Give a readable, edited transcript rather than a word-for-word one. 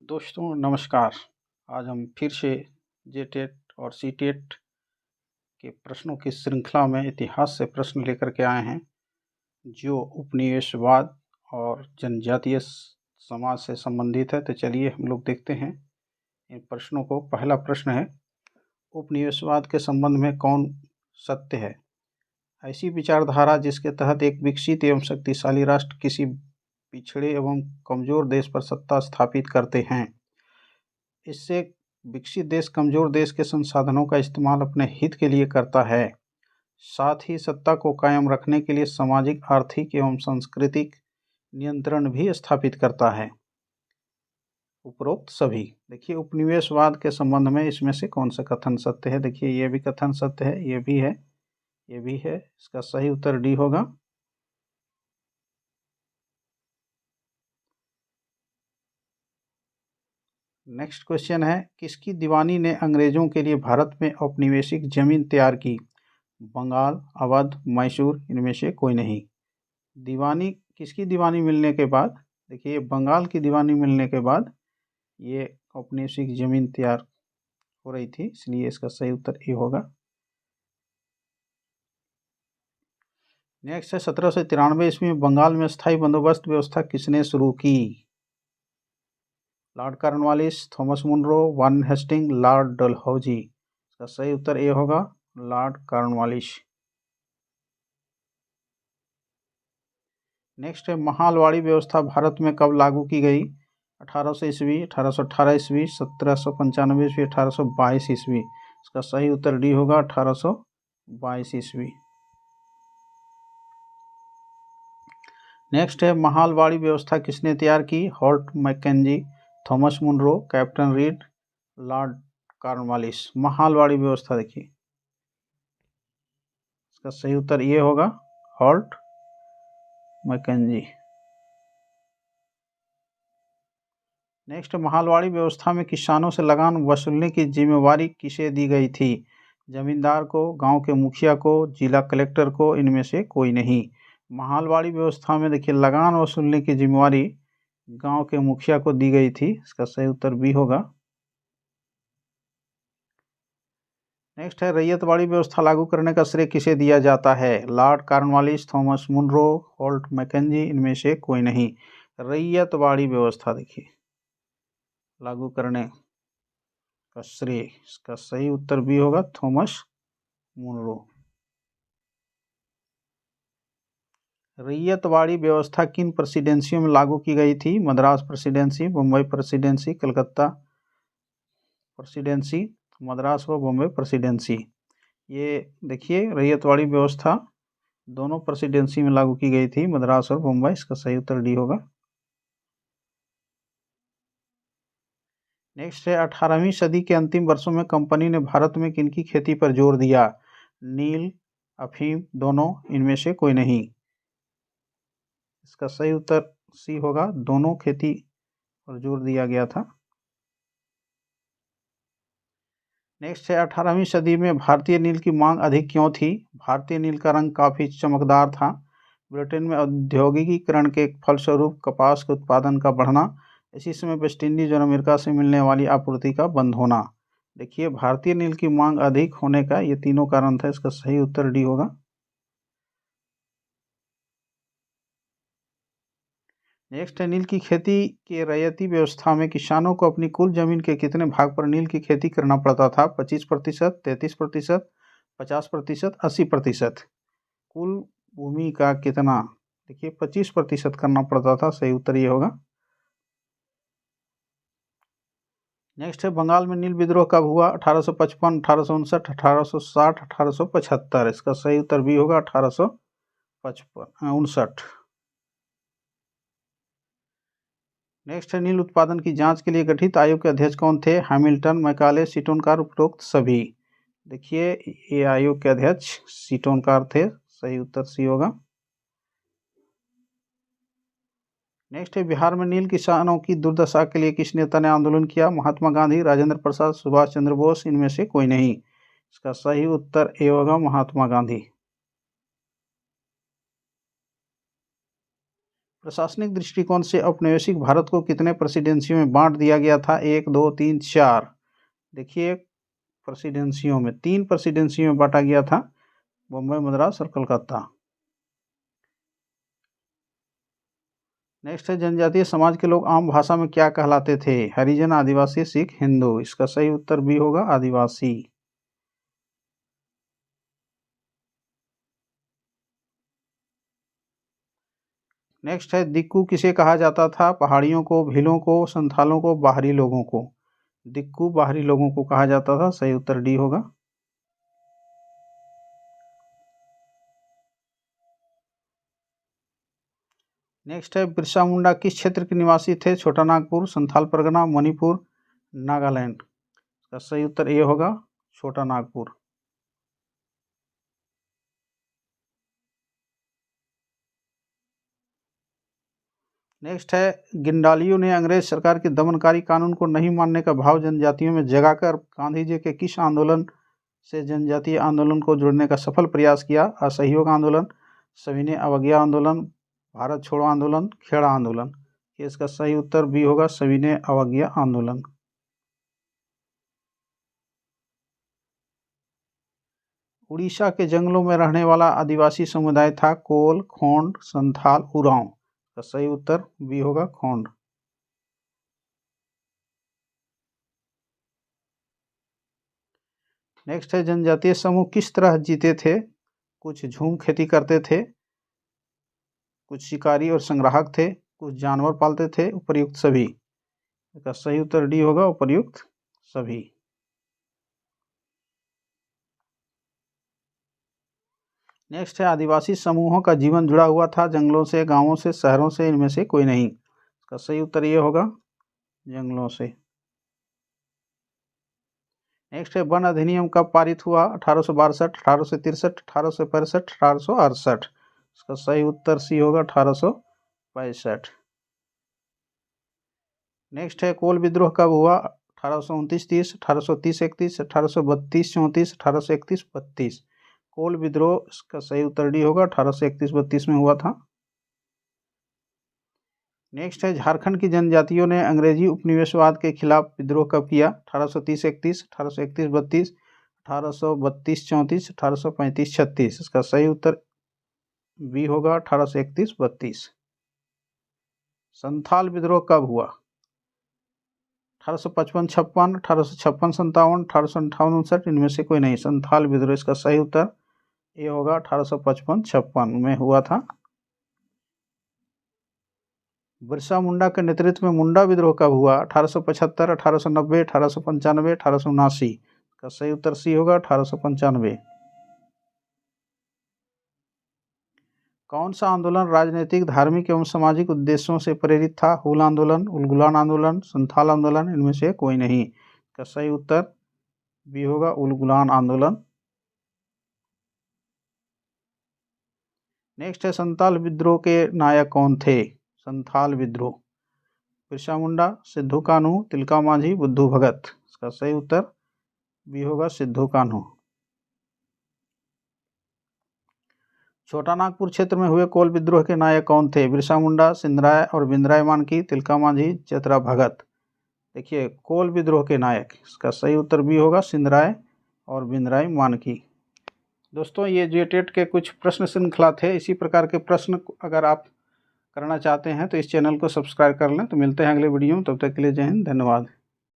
दोस्तों नमस्कार। आज हम फिर से जेटेट और सीटेट के प्रश्नों की श्रृंखला में इतिहास से प्रश्न लेकर के आए हैं, जो उपनिवेशवाद और जनजातीय समाज से संबंधित है। तो चलिए हम लोग देखते हैं इन प्रश्नों को। पहला प्रश्न है, उपनिवेशवाद के संबंध में कौन सत्य है? ऐसी विचारधारा जिसके तहत एक विकसित एवं शक्तिशाली राष्ट्र किसी पिछड़े एवं कमजोर देश पर सत्ता स्थापित करते हैं। इससे विकसित देश कमजोर देश के संसाधनों का इस्तेमाल अपने हित के लिए करता है, साथ ही सत्ता को कायम रखने के लिए सामाजिक, आर्थिक एवं सांस्कृतिक नियंत्रण भी स्थापित करता है। उपरोक्त सभी। देखिए, उपनिवेशवाद के संबंध में इसमें से कौन सा कथन सत्य है? देखिए, ये भी कथन सत्य है, ये भी है, ये भी है। इसका सही उत्तर डी होगा। नेक्स्ट क्वेश्चन है, किसकी दीवानी ने अंग्रेजों के लिए भारत में औपनिवेशिक जमीन तैयार की? बंगाल, अवध, मैसूर, इनमें से कोई नहीं। दीवानी किसकी दीवानी मिलने के बाद? देखिए, बंगाल की दीवानी मिलने के बाद ये औपनिवेशिक जमीन तैयार हो रही थी, इसलिए इसका सही उत्तर ए होगा। नेक्स्ट है, 1793 ईस्वी में बंगाल में स्थायी बंदोबस्त व्यवस्था किसने शुरू की? Lord Cornwallis, Thomas Munro, Warren Hasting, Lord Dalhousie. इसका सही उत्तर ए होगा, लॉर्ड कॉर्नवालिस। नेक्स्ट है, महालवाड़ी व्यवस्था भारत में कब लागू की गई? 1800 ईस्वी, 1818 ईस्वी, 1795 ईस्वी, 1822 ईस्वी। इसका सही उत्तर डी होगा, 1822 ईस्वी। नेक्स्ट है, महालवाड़ी व्यवस्था किसने तैयार की? Holt Mackenzie, Thomas Munro, Captain Reid, Lord Cornwallis. Mahalwari व्यवस्था, देखिए इसका सही उत्तर ये होगा, हॉल्ट मैकेंजी। नेक्स्ट, महालवाड़ी व्यवस्था में किसानों से लगान वसूलने की जिम्मेवारी किसे दी गई थी? जमींदार को, गांव के मुखिया को, जिला कलेक्टर को, इनमें से कोई नहीं। महालवाड़ी व्यवस्था में देखिए, लगान वसूलने की जिम्मेवारी गांव के मुखिया को दी गई थी। इसका सही उत्तर बी होगा। नेक्स्ट है, रैयतवाड़ी व्यवस्था लागू करने का श्रेय किसे दिया जाता है? Lord Cornwallis, Thomas Munro, Holt Mackenzie, इनमें से कोई नहीं। रैयतवाड़ी व्यवस्था देखिए लागू करने का श्रेय, इसका सही उत्तर भी होगा, थॉमस मुनरो। रैयतवाड़ी व्यवस्था किन प्रेसिडेंसियों में लागू की गई थी? Madras presidency, Mumbai presidency, Calcutta presidency, Madras व बॉम्बे प्रेसिडेंसी। ये देखिए, रैयतवाड़ी व्यवस्था दोनों प्रेसिडेंसी में लागू की गई थी, मद्रास और बम्बई। इसका सही उत्तर डी होगा। नेक्स्ट है, 18वीं सदी के अंतिम वर्षों में कंपनी ने भारत में किनकी खेती पर जोर दिया? नील, अफीम, दोनों, इनमें से कोई नहीं। इसका सही उत्तर सी होगा, दोनों खेती पर जोर दिया गया था। नेक्स्ट है, 18वीं सदी में भारतीय नील की मांग अधिक क्यों थी? भारतीय नील का रंग काफ़ी चमकदार था। ब्रिटेन में औद्योगिकीकरण के फलस्वरूप कपास के उत्पादन का बढ़ना, इसी समय वेस्ट इंडीज और अमेरिका से मिलने वाली आपूर्ति का बंद होना। देखिए, भारतीय नील की मांग अधिक होने का ये तीनों कारण था। इसका सही उत्तर डी होगा। नेक्स्ट है, नील की खेती के रैयती व्यवस्था में किसानों को अपनी कुल जमीन के कितने भाग पर नील की खेती करना पड़ता था? 25%, 33%, 50%, 80%। कुल भूमि का कितना? देखिए, 25% करना पड़ता था। सही उत्तर ये होगा। नेक्स्ट है, बंगाल में नील विद्रोह कब हुआ? 1855, 1859, 1860, 1875। इसका सही उत्तर भी होगा, 1859। नेक्स्ट है, नील उत्पादन की जांच के लिए गठित आयोग के अध्यक्ष कौन थे? हैमिल्टन, मैकाले, सीटोनकार, उपरोक्त सभी। देखिए, ये आयोग के अध्यक्ष सीटोनकार थे। सही उत्तर सी होगा। नेक्स्ट है, बिहार में नील किसानों की दुर्दशा के लिए किस नेता ने आंदोलन किया? महात्मा गांधी, राजेंद्र प्रसाद, सुभाष चंद्र बोस, इनमें से कोई नहीं। इसका सही उत्तर ए होगा, महात्मा गांधी। प्रशासनिक दृष्टिकोण से औपनिवेशिक भारत को कितने प्रेसिडेंसियों में बांट दिया गया था? 1, 2, 3, 4। देखिए प्रेसिडेंसियों में 3 प्रेसिडेंसियों में बांटा गया था, बम्बई, मद्रास और कलकत्ता। नेक्स्ट है, जनजातीय समाज के लोग आम भाषा में क्या कहलाते थे? हरिजन, आदिवासी, सिख, हिंदू। इसका सही उत्तर बी होगा, आदिवासी। नेक्स्ट है, दिक्कू किसे कहा जाता था? पहाड़ियों को, भीलों को, संथालों को, बाहरी लोगों को। दिक्कू बाहरी लोगों को कहा जाता था, सही उत्तर डी होगा। नेक्स्ट है, बिरसा मुंडा किस क्षेत्र के निवासी थे? छोटा नागपुर, संथाल परगना, मणिपुर, नागालैंड। इसका सही उत्तर ए होगा, छोटा नागपुर। नेक्स्ट है, गिंडालियों ने अंग्रेज सरकार के दमनकारी कानून को नहीं मानने का भाव जनजातियों में जगाकर गांधी जी के किस आंदोलन से जनजातीय आंदोलन को जोड़ने का सफल प्रयास किया? असहयोग आंदोलन, सविनय अवज्ञा आंदोलन, भारत छोड़ो आंदोलन, खेड़ा आंदोलन। इसका सही उत्तर बी होगा, सविनय अवज्ञा आंदोलन। उड़ीसा के जंगलों में रहने वाला आदिवासी समुदाय था? कोल, खोंड, संथाल, उरांव। का सही उत्तर बी होगा, खोंड। नेक्स्ट है, जनजातीय समूह किस तरह जीते थे? कुछ झूम खेती करते थे, कुछ शिकारी और संग्राहक थे, कुछ जानवर पालते थे, उपर्युक्त सभी। इसका सही उत्तर डी होगा, उपर्युक्त सभी। नेक्स्ट है, आदिवासी समूहों का जीवन जुड़ा हुआ था जंगलों से, गांवों से, शहरों से, इनमें से कोई नहीं। इसका सही उत्तर ये होगा, जंगलों से। नेक्स्ट है, वन अधिनियम कब पारित हुआ? 1862, 1863, 1865, 1868। इसका सही उत्तर सी होगा, 1865। नेक्स्ट है, कोल विद्रोह कब हुआ? 1829-30, 1830-31, 1832-34, 1831-32। कोल विद्रोह, इसका सही उत्तर डी होगा, 1831-32 में हुआ था। नेक्स्ट है, झारखंड की जनजातियों ने अंग्रेजी उपनिवेशवाद के खिलाफ विद्रोह कब किया? 1830-31, 1831-32, 1832-34, 1835-36। इसका सही उत्तर बी होगा, 1831-32। संथाल विद्रोह कब हुआ? 1855-56, 1856-57, 1858-59, इनमें से कोई नहीं। संथाल विद्रोह, इसका सही उत्तर ये होगा, 1855-56 में हुआ था। बिरसा मुंडा के नेतृत्व में मुंडा विद्रोह कब हुआ? 1875, 1890, 1895, 1879। का सही उत्तर सी होगा, 1895। कौन सा आंदोलन राजनीतिक, धार्मिक एवं सामाजिक उद्देश्यों से प्रेरित था? हुल आंदोलन, उलगुलान आंदोलन, संथाल आंदोलन, इनमें से कोई नहीं। का सही उत्तर बी होगा, उलगुलान आंदोलन। नेक्स्ट है, संथाल विद्रोह के नायक कौन थे? संथाल विद्रोह, बिरसा मुंडा, सिद्धू कान्हू, तिलका मांझी, बुद्धू भगत। इसका सही उत्तर बी होगा, सिद्धू कान्हू। छोटा नागपुर क्षेत्र में हुए कोल विद्रोह के नायक कौन थे? बिरसा मुंडा, सिंधराय और बिंद्राय मानकी, तिलका मांझी, चतरा भगत। देखिए, कोल विद्रोह के नायक, इसका सही उत्तर बी होगा, सिंधराय और बिंद्राय मानकी। दोस्तों, ये जेटेट के कुछ प्रश्न श्रृंखला थे। इसी प्रकार के प्रश्न अगर आप करना चाहते हैं तो इस चैनल को सब्सक्राइब कर लें। तो मिलते हैं अगले वीडियो में, तब तक के लिए जय हिंद, धन्यवाद।